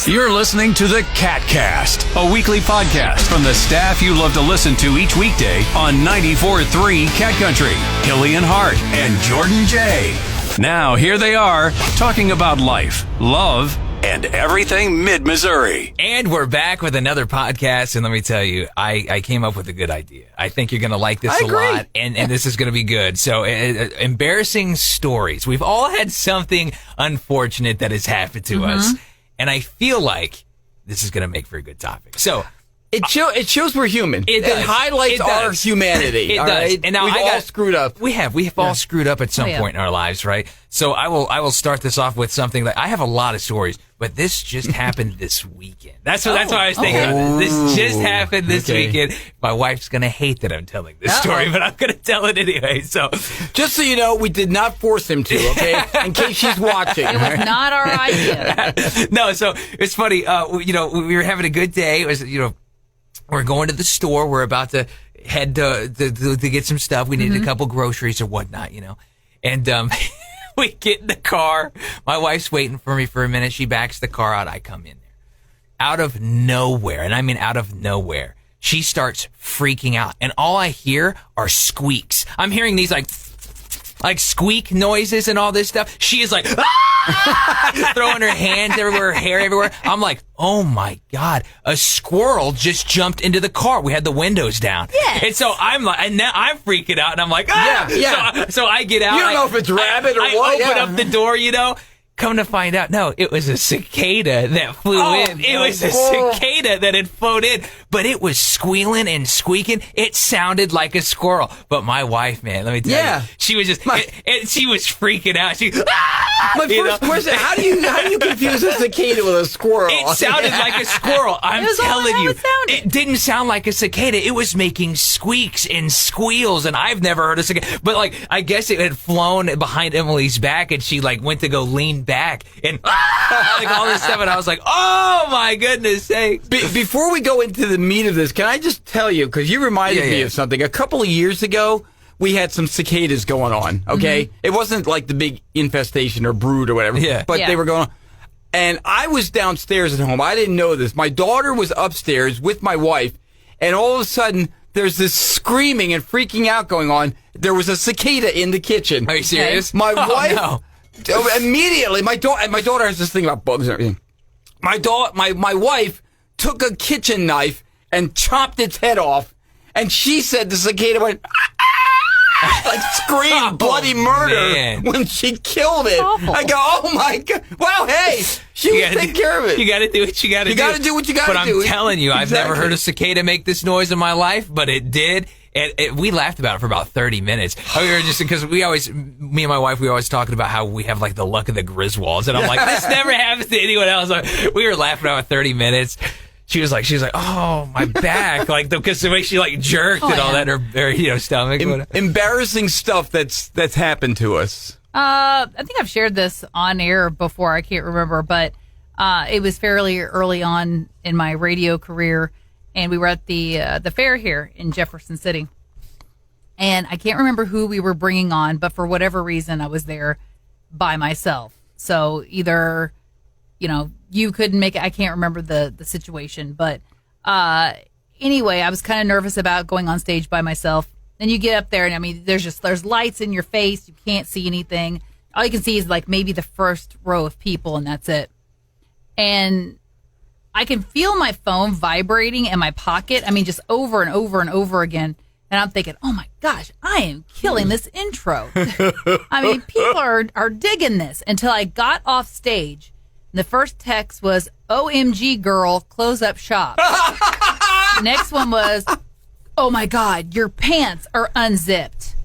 You're listening to the KATcast, a weekly podcast from the staff you love to listen to each weekday on 94.3 Cat Country. Killian Hart and Jordan J. Now, here they are, talking about life, love, and everything mid-Missouri. And we're back with another podcast, and let me tell you, I came up with a good idea. I think you're going to like this a lot, and this is going to be good. So, embarrassing stories. We've all had something unfortunate that has happened to us, and I feel like this is going to make for a good topic. So, It shows we're human. It highlights our humanity. It all does. right? And now We've all screwed up. We have all screwed up at some point in our lives, right? So I will start this off with something that I have a lot of stories, but this just happened this weekend. That's what I was thinking about. This just happened this weekend. My wife's gonna hate that I'm telling this story, but I'm gonna tell it anyway. So just so you know, we did not force him to, okay? In case she's watching. It was not our idea. No, so it's funny. We were having a good day. It was, we're going to the store. We're about to head to get some stuff. We needed a couple groceries or whatnot, And we get in the car. My wife's waiting for me for a minute. She backs the car out. I come in there. Out of nowhere, and I mean out of nowhere, she starts freaking out. And all I hear are squeaks. I'm hearing these like squeak noises and all this stuff. She is like, throwing her hands everywhere, her hair everywhere. I'm like, oh my God, a squirrel just jumped into the car. We had the windows down. Yes. And so I'm like, and now I'm freaking out, and I'm like, ah! Yeah. So I get out. You don't know if it's rabbit or what. I open up the door, Come to find out, no, it was a cicada that flew in. It was a cicada that had flown in, but it was squealing and squeaking. It sounded like a squirrel. But my wife, man, let me tell you, she was just, she was freaking out. My first question: How do you confuse a cicada with a squirrel? It sounded like a squirrel. I'm telling you, it didn't sound like a cicada. It was making squeaks and squeals, and I've never heard a cicada. But I guess it had flown behind Emily's back, and she went to go lean back and all this stuff, and I was like, oh my goodness sake. Before we go into the meat of this, can I just tell you, because you reminded me of something. A couple of years ago, we had some cicadas going on, okay? It wasn't like the big infestation or brood or whatever, but they were going on. And I was downstairs at home. I didn't know this. My daughter was upstairs with my wife, and all of a sudden, there's this screaming and freaking out going on. There was a cicada in the kitchen. Are you serious? My wife... Immediately, my daughter has this thing about bugs and everything. My wife took a kitchen knife and chopped its head off, and she said the cicada went screamed bloody murder when she killed it. I go, oh my God! Wow, hey, she was taking care of it. You got to do what you got to do. You got to do what you got to do. But I'm telling you, I've never heard a cicada make this noise in my life, but it did. And we laughed about it for about 30 minutes. We were just, because me and my wife, we were always talking about how we have the luck of the Griswolds. And I'm like, this never happens to anyone else. We were laughing about 30 minutes. She was like, oh, my back. Because the way she jerked and all that in her stomach. Embarrassing stuff that's happened to us. I think I've shared this on air before. I can't remember, but it was fairly early on in my radio career. And we were at the fair here in Jefferson City. And I can't remember who we were bringing on, but for whatever reason, I was there by myself. So either, you couldn't make it. I can't remember the situation. But anyway, I was kind of nervous about going on stage by myself. Then you get up there, and there's lights in your face. You can't see anything. All you can see is maybe the first row of people, and that's it. And I can feel my phone vibrating in my pocket. Just over and over and over again. And I'm thinking, oh my gosh, I am killing this intro. People are digging this until I got off stage. And the first text was, OMG girl, close up shop. Next one was, oh my God, your pants are unzipped.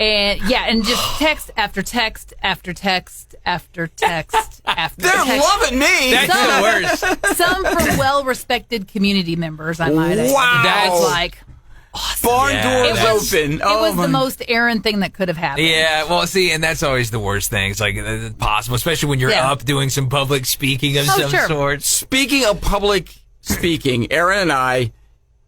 And and just text after text after text after text after They're text. loving me. That's the worst. Some from well-respected community members, I might add. Wow. That's awesome. Barn doors open. It was the most Aaron thing that could have happened. Yeah, well, see, and that's always the worst thing. It's possible, especially when you're up doing some public speaking of some sort. Speaking of public speaking, Aaron and I,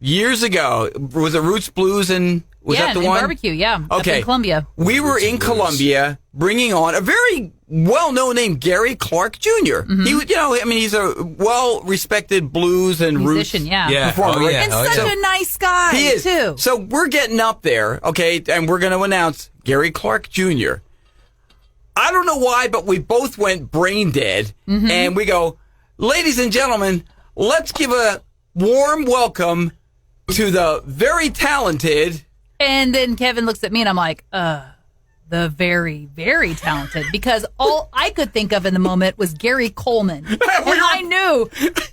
years ago, was it Roots Blues and... Was that the one? Barbecue, Okay. Up in Columbia. We were in Columbia bringing on a very well-known name, Gary Clark Jr. He's a well-respected blues and musician, roots performer. And such a nice guy, he is. too. So we're getting up there, okay, and we're going to announce Gary Clark Jr. I don't know why, but we both went brain dead, and we go, ladies and gentlemen, let's give a warm welcome to the very talented... And then Kevin looks at me, and I'm like, the very, very talented, because all I could think of in the moment was Gary Coleman. And I knew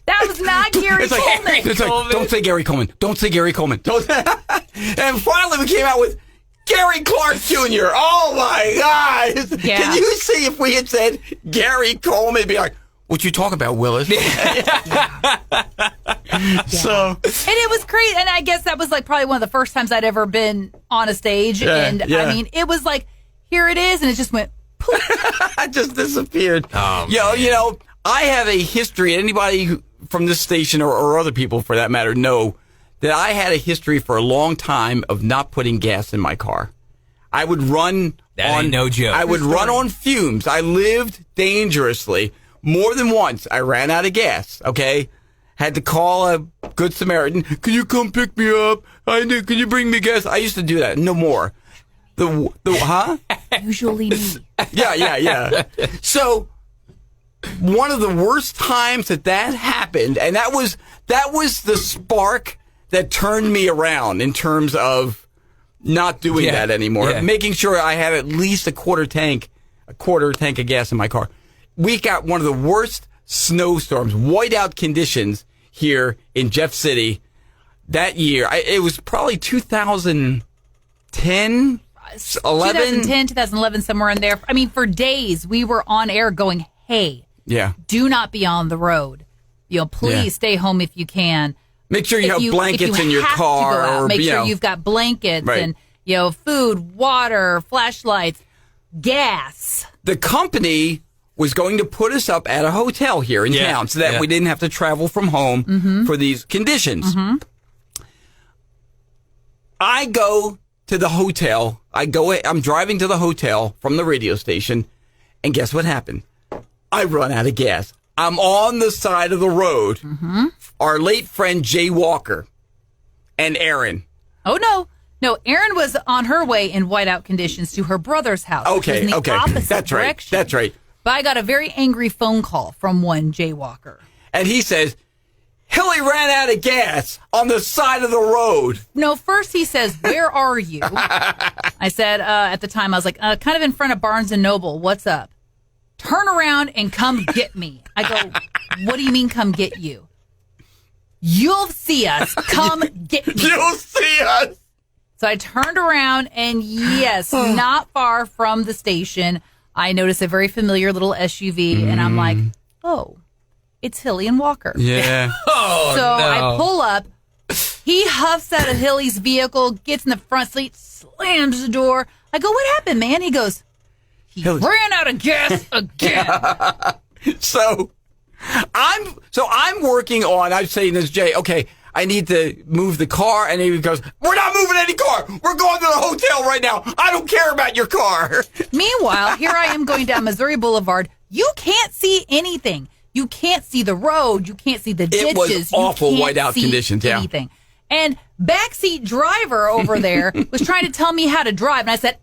that was not Gary Coleman. It's like, don't say Gary Coleman. Don't say Gary Coleman. And finally we came out with Gary Clark Jr. Oh, my God. Yeah. Can you see if we had said Gary Coleman, it'd be like, what you talking about, Willis? So, and it was crazy. And I guess that was like probably one of the first times I'd ever been on a stage. I mean, it was like, here it is. And it just went poof. It just disappeared. I have a history. Anybody from this station or other people for that matter know that I had a history for a long time of not putting gas in my car. I would run ain't no joke. I would run on fumes. I lived dangerously. More than once, I ran out of gas, okay? Had to call a good Samaritan. Can you come pick me up? Can you bring me gas? I used to do that. No more. Huh? Usually me. Yeah. So, one of the worst times that happened, and that was the spark that turned me around in terms of not doing that anymore. Yeah. Making sure I had at least a quarter tank of gas in my car. We got one of the worst snowstorms, whiteout conditions here in Jeff City that year. It was probably 2010, 11? 2010, 2011, somewhere in there. I mean, for days, we were on air going, hey, do not be on the road. Please stay home if you can. Make sure you have blankets in your car. Make sure you've got blankets and, food, water, flashlights, gas. The company was going to put us up at a hotel here in town so that we didn't have to travel from home for these conditions. I go to the hotel. I'm driving to the hotel from the radio station, and guess what happened? I run out of gas. I'm on the side of the road. Our late friend Jay Walker and Aaron. Oh, no, Aaron was on her way in whiteout conditions to her brother's house. Okay, in the opposite direction. That's right. But I got a very angry phone call from one Jay Walker. And he says, Hilly ran out of gas on the side of the road. No, first he says, where are you? I said, at the time, I was like, kind of in front of Barnes & Noble. What's up? Turn around and come get me. I go, what do you mean come get you? You'll see us. Come get me. You'll see us. So I turned around, and yes, not far from the station, I noticed a very familiar little SUV, and I'm like, oh, it's Hilly and Walker. Yeah. I pull up. He huffs out of Hilly's vehicle, gets in the front seat, slams the door. I go, what happened, man? He goes, he ran out of gas again. So I'm working on, I'm saying this, Jay, okay, I need to move the car. And he goes, we're not moving any car. We're going to the hotel right now. I don't care about your car. Meanwhile, here I am going down Missouri Boulevard. You can't see anything. You can't see the road. You can't see the ditches. It was awful whiteout conditions. Anything. And backseat driver over there was trying to tell me how to drive. And I said,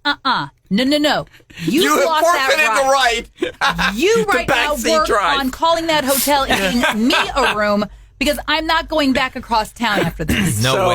no. You lost that right. You right now work on calling that hotel and getting me a room, because I'm not going back across town after this. No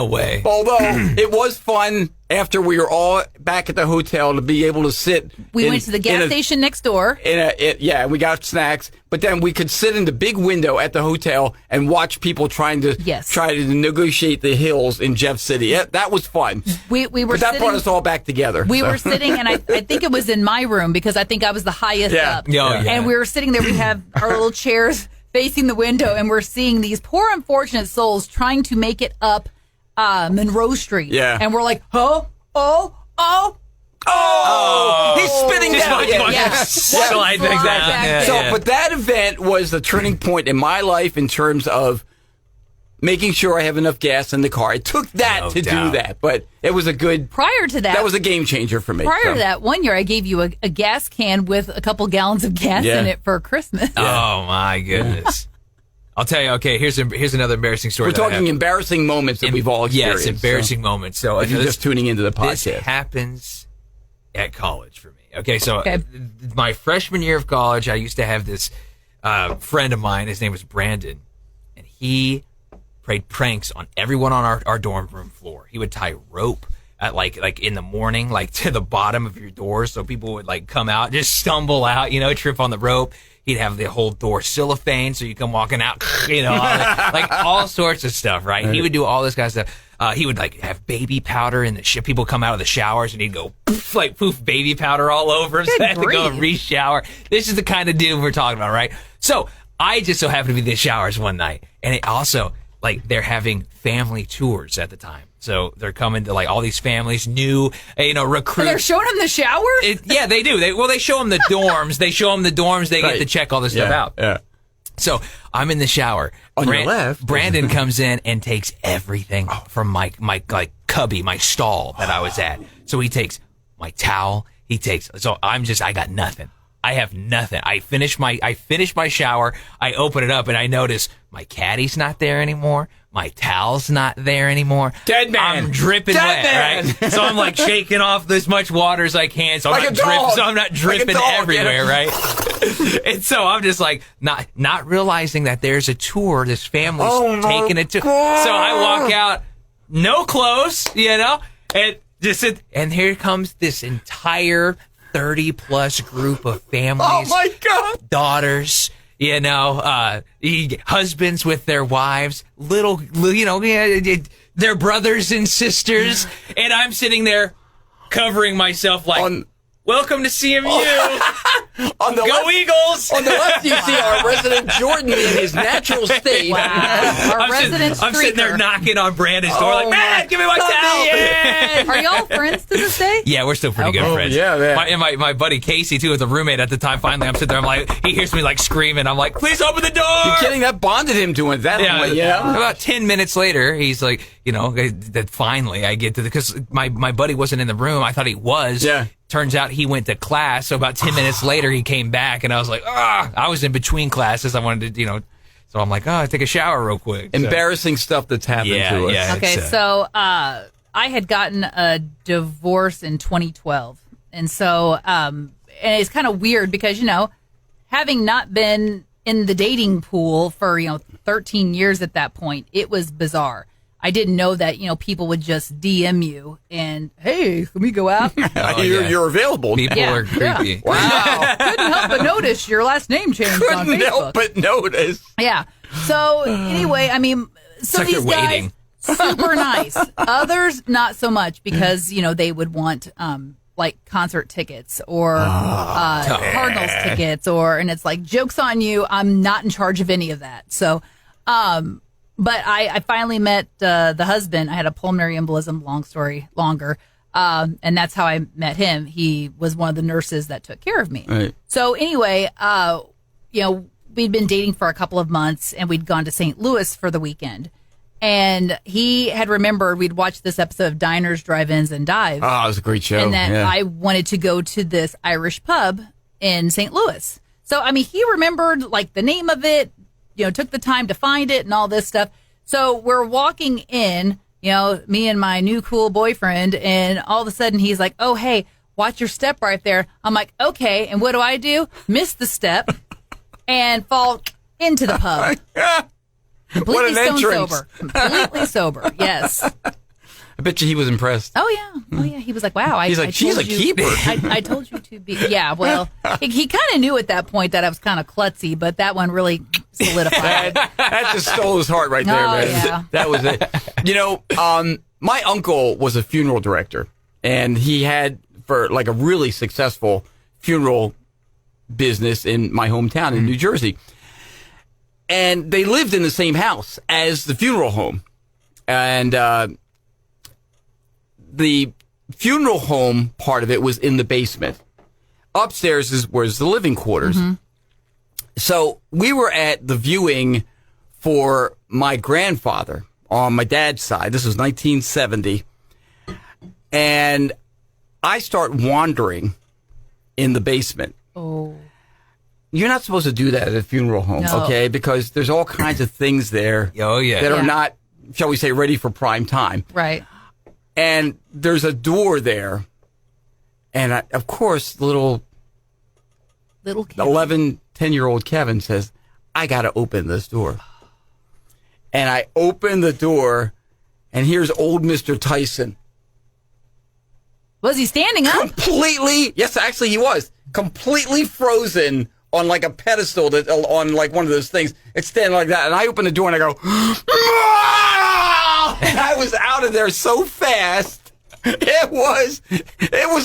way. Although it was fun after we were all back at the hotel to be able to sit. We went to the gas station next door. And we got snacks. But then we could sit in the big window at the hotel and watch people try to negotiate the hills in Jeff City. Yeah, that was fun. We were. But that brought us all back together. We were sitting, and I think it was in my room because I think I was the highest up. And we were sitting there. We have our little chairs facing the window, and we're seeing these poor unfortunate souls trying to make it up Monroe Street. Yeah. And we're like, he's spitting down. Slide things down. But that event was the turning point in my life in terms of making sure I have enough gas in the car. It took that to do that, but it was a good... Prior to that... That was a game changer for me. Prior to that, one year I gave you a gas can with a couple gallons of gas in it for Christmas. Oh, my goodness. I'll tell you, okay, here's another embarrassing story. We're talking embarrassing moments that we've all experienced. Yes, embarrassing moments. So if you're just tuning into the podcast. This happens at college for me. Okay, so my freshman year of college, I used to have this friend of mine. His name was Brandon, and he played pranks on everyone on our dorm room floor. He would tie rope at like in the morning, like to the bottom of your door, so people would like come out, just stumble out, trip on the rope. He'd have the whole door cellophane, so you come walking out, like all sorts of stuff, right? He would do all this kind of stuff. He would like have baby powder in the people come out of the showers, and he'd go poof baby powder all over him. So they have to go and re-shower. This is the kind of dude we're talking about, right? So I just so happened to be in the showers one night, and it also they're having family tours at the time. So they're coming to all these families, new, recruits. And they're showing them the showers? Yeah, they do. They show them the dorms. They show them the dorms. They get to check all this stuff out. Yeah. So I'm in the shower. On your left. Brandon comes in and takes everything from my cubby, my stall that I was at. So he takes my towel. So I got nothing. I have nothing. I finish my shower. I open it up and I notice my caddy's not there anymore. My towel's not there anymore. Dead man. I'm dripping wet, right? So I'm shaking off as much water as I can. So I'm not dripping everywhere, right? And so I'm just not realizing that there's a tour. This family's taking a tour. So I walk out, no clothes, and and here comes this entire 30-plus group of families. Oh, my God. Daughters, husbands with their wives, their brothers and sisters. And I'm sitting there covering myself welcome to CMU. On the Go left, Eagles! On the left, you see our resident Jordan in his natural state. Wow. I'm sitting there knocking on Brandon's door man, give me my towel! Are y'all friends to this day? Yeah, we're still pretty good friends. Yeah, man. My buddy Casey, too, was a roommate at the time. Finally, I'm sitting there, he hears me screaming. I'm like, please open the door! You're kidding? That bonded him to it. About 10 minutes later, he's that finally I get to because my buddy wasn't in the room. I thought he was. Yeah. Turns out he went to class. So about 10 minutes later, he came back, and I was I was in between classes. I wanted to, so I'm take a shower real quick. So. Embarrassing stuff that's happened to us. Yeah. Okay, so I had gotten a divorce in 2012. And so, and it's kind of weird because, having not been in the dating pool for, 13 years at that point, it was bizarre. I didn't know that, people would just DM you and, hey, can we go out? You're available. People are creepy. Yeah. Wow. Couldn't help but notice your last name changed on Facebook. Couldn't help but notice. Yeah. So anyway, so these guys, super nice. Others, not so much because, they would want, concert tickets or Cardinals tickets and it's joke's on you. I'm not in charge of any of that. So, but I finally met the husband. I had a pulmonary embolism, long story longer. And that's how I met him. He was one of the nurses that took care of me. Right. So anyway, we'd been dating for a couple of months and we'd gone to St. Louis for the weekend. And he had remembered we'd watched this episode of Diners, Drive-Ins, and Dives. Oh, it was a great show. And that I wanted to go to this Irish pub in St. Louis. So, he remembered the name of it, took the time to find it and all this stuff. So we're walking in, me and my new cool boyfriend, and all of a sudden he's like, oh, hey, watch your step right there. I'm like, okay. And what do? Miss the step and fall into the pub. Completely stone sober. Completely sober. Yes. I bet you he was impressed. Oh yeah. He was like, wow. He's she's a keeper. I told you to be. Yeah. Well, he kind of knew at that point that I was kind of klutzy, but that one really solidified. that just stole his heart right there, man. Yeah. That was it. My uncle was a funeral director, and he had for a really successful funeral business in my hometown in New Jersey. And they lived in the same house as the funeral home. And the funeral home part of it was in the basement. Upstairs was the living quarters. Mm-hmm. So we were at the viewing for my grandfather on my dad's side. This was 1970. And I start wandering in the basement. Oh. You're not supposed to do that at a funeral home, okay? Because there's all kinds of things there that are not, shall we say, ready for prime time. Right. And there's a door there. And of course, little 11, 10-year-old Kevin says, I got to open this door. And I open the door, and here's old Mr. Tyson. Was he standing up? Completely, yes, actually he was. Completely frozen on like a pedestal on like one of those things. It's standing like that. And I open the door and I go, and I was out of there so fast. It was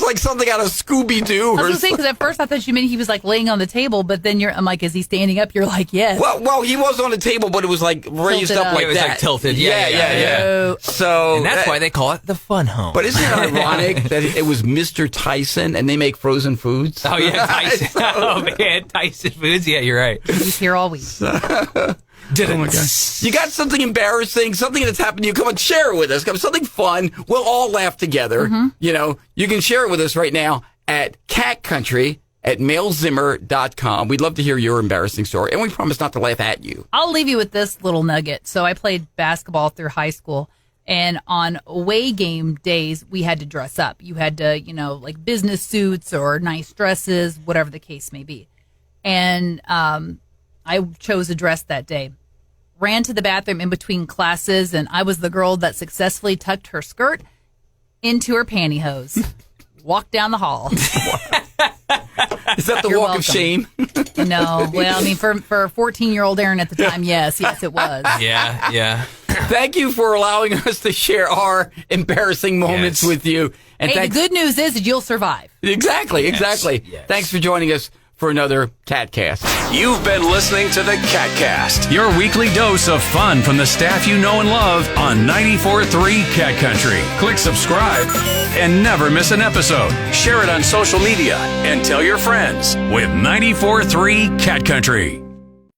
like something out of Scooby-Doo. I was going to say, because at first I thought you meant he was like laying on the table, but then I'm like, is he standing up? You're like, yes. Well, he was on the table, but it was like raised up like that. It was like tilted. Yeah. So and that's why they call it the fun home. But isn't it ironic that it was Mr. Tyson and they make frozen foods? Oh, yeah, Tyson. Oh, man, Tyson Foods. Yeah, you're right. He's here all week. Oh my God. You got something embarrassing, something that's happened to you, come on, share it with us. Something fun. We'll all laugh together. Mm-hmm. You know, you can share it with us right now at catcountry@mailzimmer.com. We'd love to hear your embarrassing story, and we promise not to laugh at you. I'll leave you with this little nugget. So I played basketball through high school, and on away game days, we had to dress up. You had to, like business suits or nice dresses, whatever the case may be. And I chose a dress that day. Ran to the bathroom in between classes, and I was the girl that successfully tucked her skirt into her pantyhose. Walked down the hall. Is that the walk of shame? No. Well, I mean, for 14-year-old Aaron at the time, yes, it was. Yeah. Thank you for allowing us to share our embarrassing moments with you. And the good news is that you'll survive. Exactly. Yes. Thanks for joining us for another KATcast. You've been listening to the KATcast, your weekly dose of fun from the staff you know and love on 94.3 Cat Country. Click subscribe and never miss an episode. Share it on social media and tell your friends with 94.3 Cat Country.